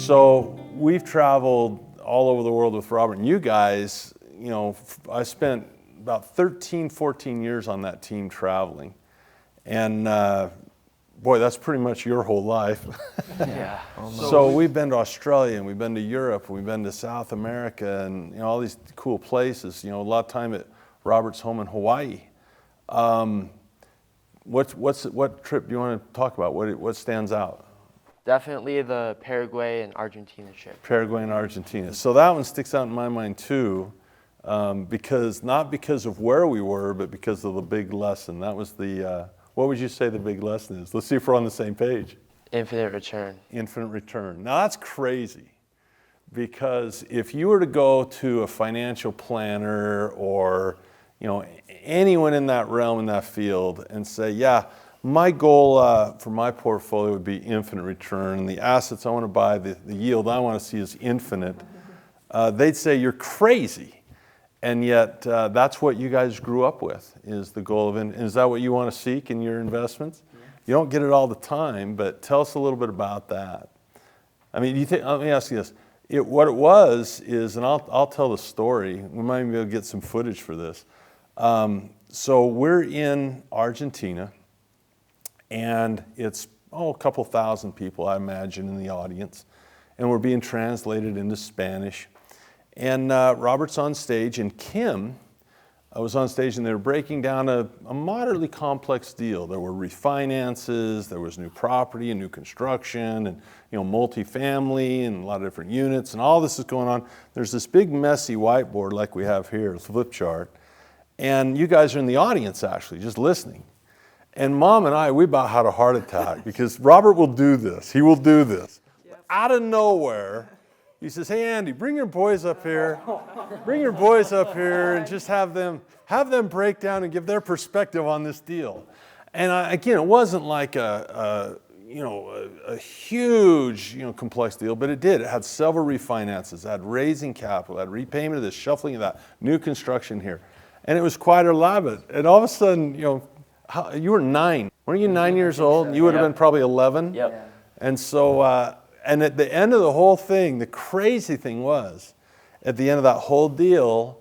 So we've traveled all over the world with Robert, and you guys, you know, I spent about 13, 14 years on that team traveling. And boy, that's pretty much your whole life. Yeah. So we've been to Australia, and we've been to Europe, we've been to South America, and you know, all these cool places. You know, a lot of time at Robert's home in Hawaii. What trip do you want to talk about? What stands out? Definitely the Paraguay and Argentina trip. Paraguay and Argentina. So that one sticks out in my mind too, because not because of where we were, but because of the big lesson. That was the, what would you say the big lesson is? Let's see if we're on the same page. Infinite return. Infinite return. Now that's crazy, because if you were to go to a financial planner or, you know, anyone in that realm, in that field, and say, yeah, my goal for my portfolio would be infinite return, and the assets I want to buy, the yield I want to see is infinite, they'd say you're crazy. And yet that's what you guys grew up with, is the goal of, and is that what you want to seek in your investments? Yeah. You don't get it all the time, but tell us a little bit about that. I mean, let me ask you this. What it was is, and I'll tell the story, we might even be able to get some footage for this. So we're in Argentina, and it's a couple thousand people, I imagine, in the audience, and we're being translated into Spanish. And Robert's on stage, and Kim was on stage, and they were breaking down a moderately complex deal. There were refinances, there was new property and new construction, and you know, multifamily, and a lot of different units, and all this is going on. There's this big messy whiteboard like we have here, a flip chart, and you guys are in the audience actually, just listening. And Mom and I, we about had a heart attack because Robert will do this. He will do this. Yep. Out of nowhere, he says, hey, Andy, bring your boys up here. Bring your boys up here and just have them break down and give their perspective on this deal. And again, it wasn't like a huge, complex deal, but it did. It had several refinances. It had raising capital. It had repayment of this, shuffling of that, new construction here. And it was quite elaborate. And all of a sudden, you were 9. Weren't you 9 years old? You would have been probably 11. Yep. And so, and at the end of the whole thing, the crazy thing was, at the end of that whole deal,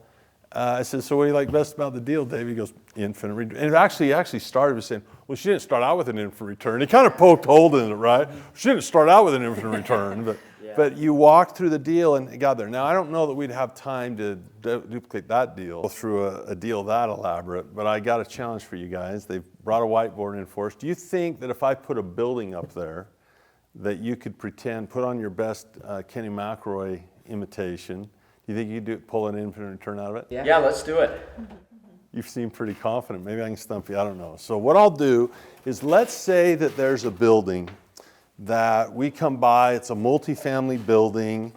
I said, so what do you like best about the deal, Dave? He goes, infinite return. And he actually started with saying, well, she didn't start out with an infinite return. He kind of poked hole in it, right? She didn't start out with an infinite return, but you walked through the deal and got there. Now, I don't know that we'd have time to duplicate that deal through a deal that elaborate, but I got a challenge for you guys. They've brought a whiteboard in for us. Do you think that if I put a building up there, that you could put on your best Kenny McElroy imitation? Do you think you could pull an infinite return out of it? Yeah, let's do it. You seem pretty confident. Maybe I can stump you, I don't know. So what I'll do is, let's say that there's a building that we come by, it's a multifamily building,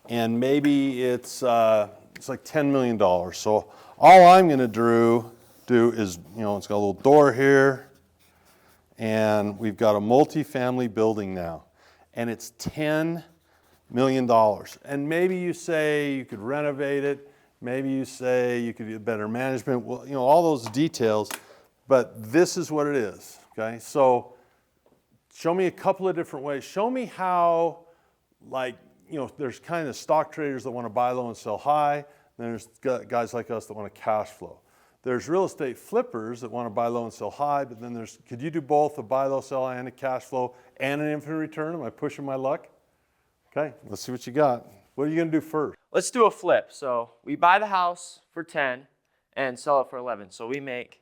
and maybe it's like $10 million. So all I'm gonna do is, it's got a little door here, and we've got a multifamily building now, and it's $10 million. And maybe you say you could renovate it, maybe you say you could get better management, well, all those details, but this is what it is, okay? So show me a couple of different ways. Show me how, there's kind of stock traders that want to buy low and sell high, and there's guys like us that want to cash flow. There's real estate flippers that want to buy low and sell high, but then could you do both, a buy low, sell high, and a cash flow, and an infinite return? Am I pushing my luck? Okay, let's see what you got. What are you going to do first? Let's do a flip. So we buy the house for 10 and sell it for 11. So we make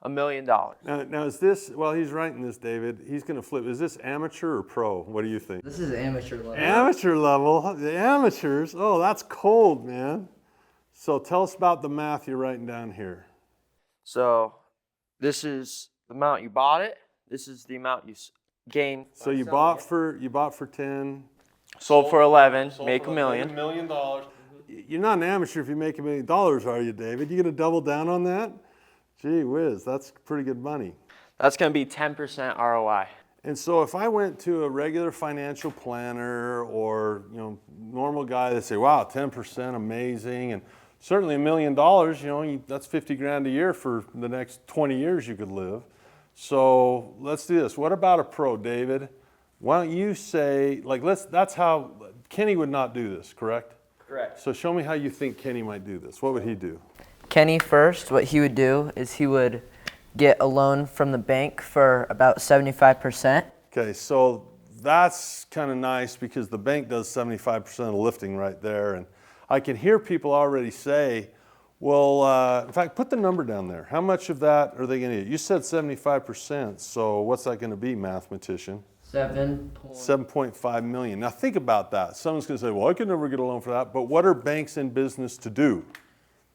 $1 million. Now is this, while he's writing this, David, he's going to flip. Is this amateur or pro? What do you think? This is amateur level. Amateur level? The amateurs? Oh, that's cold, man. So tell us about the math you're writing down here. So this is the amount you bought it. This is the amount you gained. So you bought for 10. Sold for 11, make $1 million. $1 million. You're not an amateur if you make $1 million, are you, David? You going to double down on that? Gee whiz, that's pretty good money. That's going to be 10% ROI. And so if I went to a regular financial planner or normal guy, they say, wow, 10%, amazing, and certainly $1 million, that's 50 grand a year for the next 20 years you could live. So let's do this. What about a pro, David? Why don't you say, that's how Kenny would not do this, correct? Correct. So show me how you think Kenny might do this. What would he do? Kenny first, what he would do is he would get a loan from the bank for about 75%. Okay, so that's kind of nice because the bank does 75% of the lifting right there. And I can hear people already say, well, in fact, put the number down there. How much of that are they going to get? You said 75%, so what's that going to be, mathematician? 7.5 million. Now think about that. Someone's going to say, well, I could never get a loan for that. But what are banks in business to do?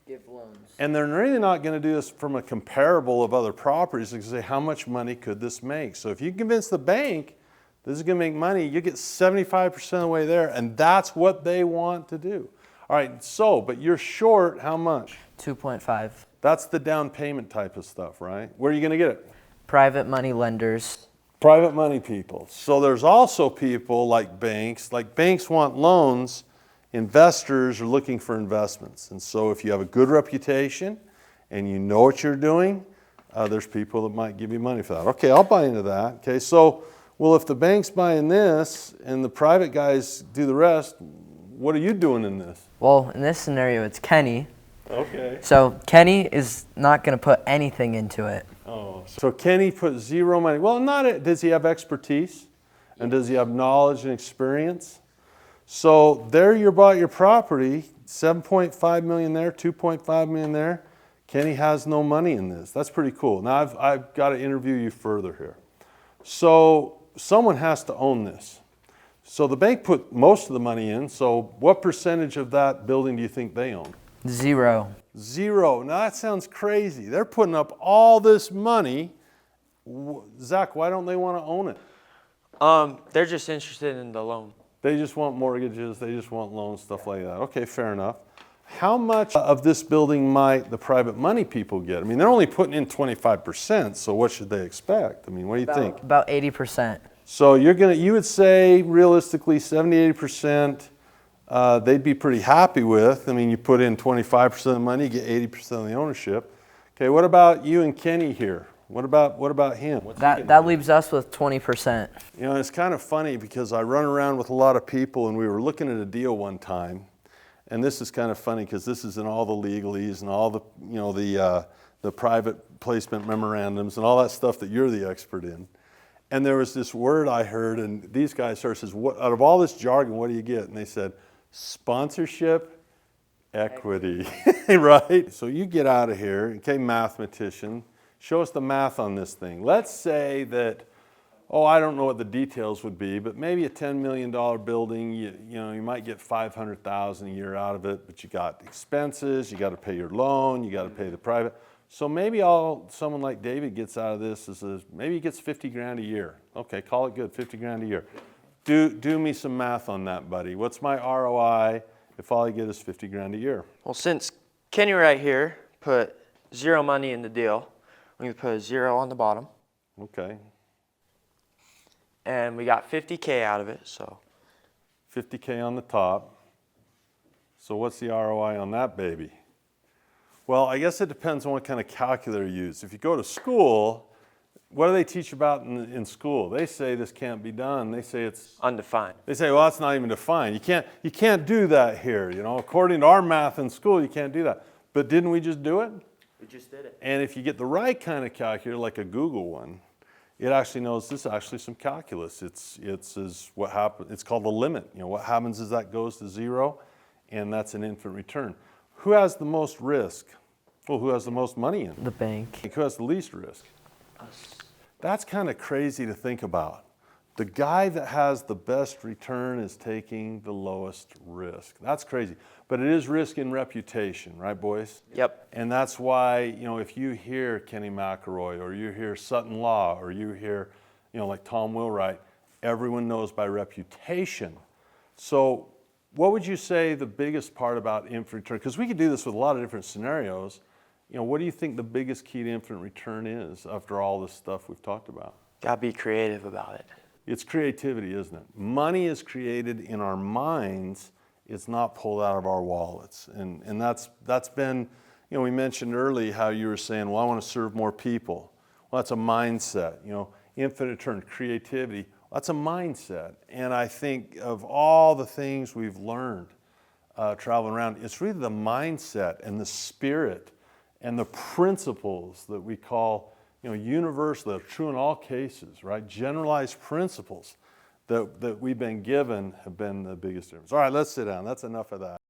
Give loans. And they're really not going to do this from a comparable of other properties. They're going to say, how much money could this make? So if you convince the bank this is going to make money, you get 75% of the way there, and that's what they want to do. All right, so, but you're short how much? 2.5. That's the down payment type of stuff, right? Where are you going to get it? Private money lenders. Private money people. So there's also people like banks. Like banks want loans, investors are looking for investments. And so if you have a good reputation and you know what you're doing, there's people that might give you money for that. Okay, I'll buy into that. Okay, so, well, if the bank's buying this and the private guys do the rest, what are you doing in this? Well, in this scenario, it's Kenny. Okay. So Kenny is not going to put anything into it. Oh, so Kenny put zero money. Well, does he have expertise? And does he have knowledge and experience? So there you bought your property, 7.5 million there, 2.5 million there. Kenny has no money in this. That's pretty cool. Now I've got to interview you further here. So someone has to own this. So the bank put most of the money in. So what percentage of that building do you think they own? 0. 0. Now that sounds crazy. They're putting up all this money. Zach, why don't they want to own it? They're just interested in the loan. They just want mortgages, they just want loans, stuff like that. Okay, fair enough. How much of this building might the private money people get? I mean, they're only putting in 25%, so what should they expect? I mean, what do you think? About 80%. So you would say realistically 70, 80%, they'd be pretty happy with. I mean, you put in 25% of the money, you get 80% of the ownership. Okay, what about you and Kenny here? What about him? That leaves us with 20%. You know, it's kind of funny because I run around with a lot of people and we were looking at a deal one time, and this is kind of funny because this is in all the legalese and all the, you know, the private placement memorandums and all that stuff that you're the expert in. And there was this word I heard, and these guys started says, "What out of all this jargon, what do you get?" And they said, "Sponsorship equity," right? So you get out of here, okay, mathematician. Show us the math on this thing. Let's say that, I don't know what the details would be, but maybe a $10 million building, you know, you might get $500,000 a year out of it, but you got expenses, you got to pay your loan, you got to pay the private. So maybe all someone like David gets out of this is maybe he gets 50 grand a year. Okay, call it good, 50 grand a year. Do me some math on that, buddy. What's my ROI if all I get is 50 grand a year? Well, since Kenny right here put 0 money in the deal, we're going to put a 0 on the bottom. Okay. And we got 50K out of it, so. 50K on the top. So what's the ROI on that baby? Well, I guess it depends on what kind of calculator you use. If you go to school, what do they teach about in school? They say this can't be done. They say it's undefined. They say, well, it's not even defined. You can't do that here. You know, according to our math in school, you can't do that. But didn't we just do it? We just did it. And if you get the right kind of calculator, like a Google one, it actually knows this is actually some calculus. It's what happens. It's called the limit. You know, what happens is that goes to 0, and that's an infinite return. Who has the most risk? Well, who has the most money in? The bank. Who has the least risk? Us. That's kind of crazy to think about. The guy that has the best return is taking the lowest risk. That's crazy. But it is risk in reputation, right, boys? Yep. And that's why, you know, if you hear Kenny McElroy or you hear Sutton Law or you hear, you know, like Tom Wheelwright, everyone knows by reputation. So what would you say the biggest part about infinite return? Because we could do this with a lot of different scenarios. You know, what do you think the biggest key to infinite return is after all this stuff we've talked about? Gotta be creative about it. It's creativity, isn't it? Money is created in our minds. It's not pulled out of our wallets. And that's been, you know, we mentioned early how you were saying, well, I want to serve more people. Well, that's a mindset, you know, infinite return, creativity. That's a mindset. And I think of all the things we've learned traveling around, it's really the mindset and the spirit and the principles that we call, universal, that are true in all cases, right? Generalized principles that we've been given have been the biggest difference. All right, let's sit down. That's enough of that.